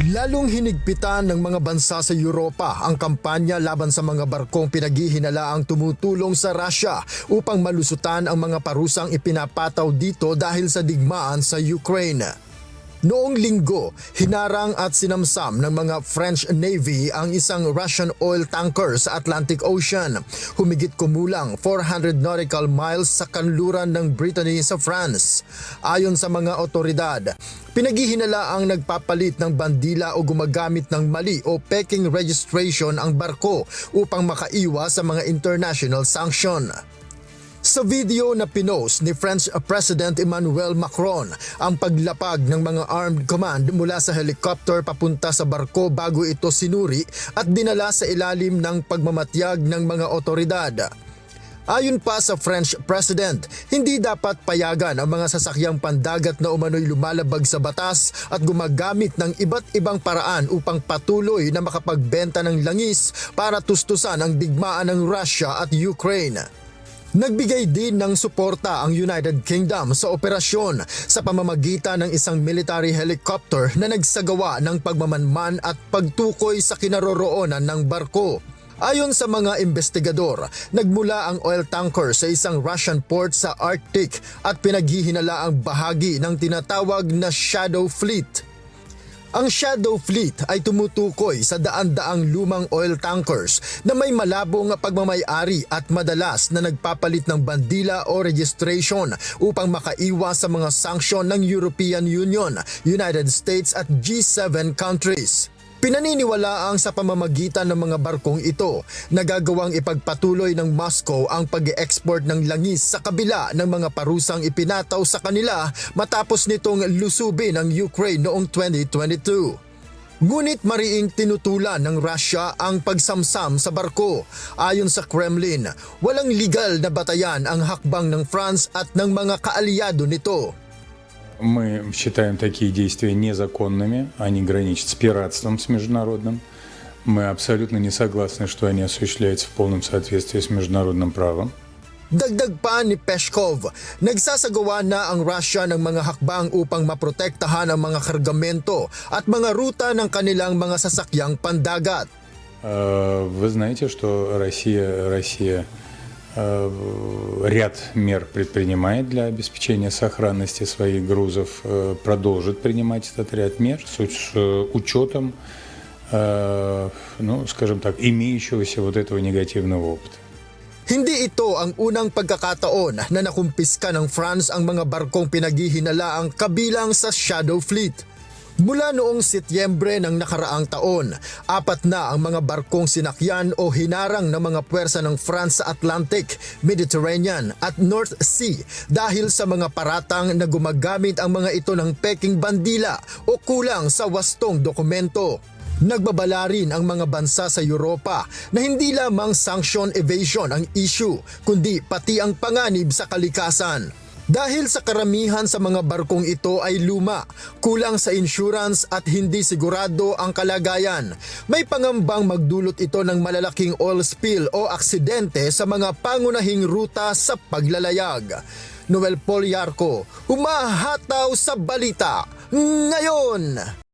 Lalong hinigpitan ng mga bansa sa Europa ang kampanya laban sa mga barkong pinaghihinalaang tumutulong sa Russia upang malusutan ang mga parusang ipinapataw dito dahil sa digmaan sa Ukraine. Noong linggo, hinarang at sinamsam ng mga French Navy ang isang Russian oil tanker sa Atlantic Ocean, humigit kumulang 400 nautical miles sa kanluran ng Brittany sa France. Ayon sa mga otoridad, pinaghihinala ang nagpapalit ng bandila o gumagamit ng mali o peking registration ang barko upang makaiwas sa mga international sanction. Sa video na pinost ni French President Emmanuel Macron ang paglapag ng mga armed command mula sa helicopter papunta sa barko bago ito sinuri at dinala sa ilalim ng pagmamatyag ng mga otoridad. Ayon pa sa French President, hindi dapat payagan ang mga sasakyang pandagat na umano'y lumalabag sa batas at gumagamit ng iba't ibang paraan upang patuloy na makapagbenta ng langis para tustusan ang digmaan ng Russia at Ukraine. Nagbigay din ng suporta ang United Kingdom sa operasyon sa pamamagitan ng isang military helicopter na nagsagawa ng pagmamanman at pagtukoy sa kinaroroonan ng barko. Ayon sa mga investigador, nagmula ang oil tanker sa isang Russian port sa Arctic at pinaghihinala ang bahagi ng tinatawag na Shadow Fleet. Ang Shadow Fleet ay tumutukoy sa daan-daang lumang oil tankers na may malabong pagmamay-ari at madalas na nagpapalit ng bandila o registration upang makaiwas sa mga sanksyon ng European Union, United States at G7 countries. Pinaniniwalaang sa pamamagitan ng mga barkong ito, nagagawang ipagpatuloy ng Moscow ang pag-export ng langis sa kabila ng mga parusang ipinataw sa kanila matapos nitong lusubin ang Ukraine noong 2022. Ngunit mariing tinutulan ng Russia ang pagsamsam sa barko. Ayon sa Kremlin, walang legal na batayan ang hakbang ng France at ng mga kaalyado nito. Мы считаем такие действия незаконными, они граничат с пиратством с международным. Мы абсолютно не согласны, что они осуществляются в полном соответствии с международным правом. Dagdag pa ni Peskov, nagsasagawa na ang Russia ng mga hakbang upang maprotektahan ang mga kargamento at mga ruta ng kanilang mga sasakyang pandagat. Вы знаете, что Россия ряд мер предпринимает для обеспечения сохранности своих грузов, продолжит принимать этот ряд мер с учетом, скажем так, имеющегося вот этого негативного опыта. Hindi ito ang unang pagkakataon na nakumpiska ng France ang mga barkong pinaghihinalaang kabilang sa Shadow Fleet. Mula noong Setyembre ng nakaraang taon, 4 na ang mga barkong sinakyan o hinarang ng mga puwersa ng France sa Atlantic, Mediterranean at North Sea dahil sa mga paratang na gumagamit ang mga ito ng peking bandila o kulang sa wastong dokumento. Nagbabala rin ang mga bansa sa Europa na hindi lamang sanction evasion ang issue, kundi pati ang panganib sa kalikasan. Dahil sa karamihan sa mga barkong ito ay luma, kulang sa insurance at hindi sigurado ang kalagayan, may pangambang magdulot ito ng malalaking oil spill o aksidente sa mga pangunahing ruta sa paglalayag. Noel Poliarco, humahataw sa balita ngayon!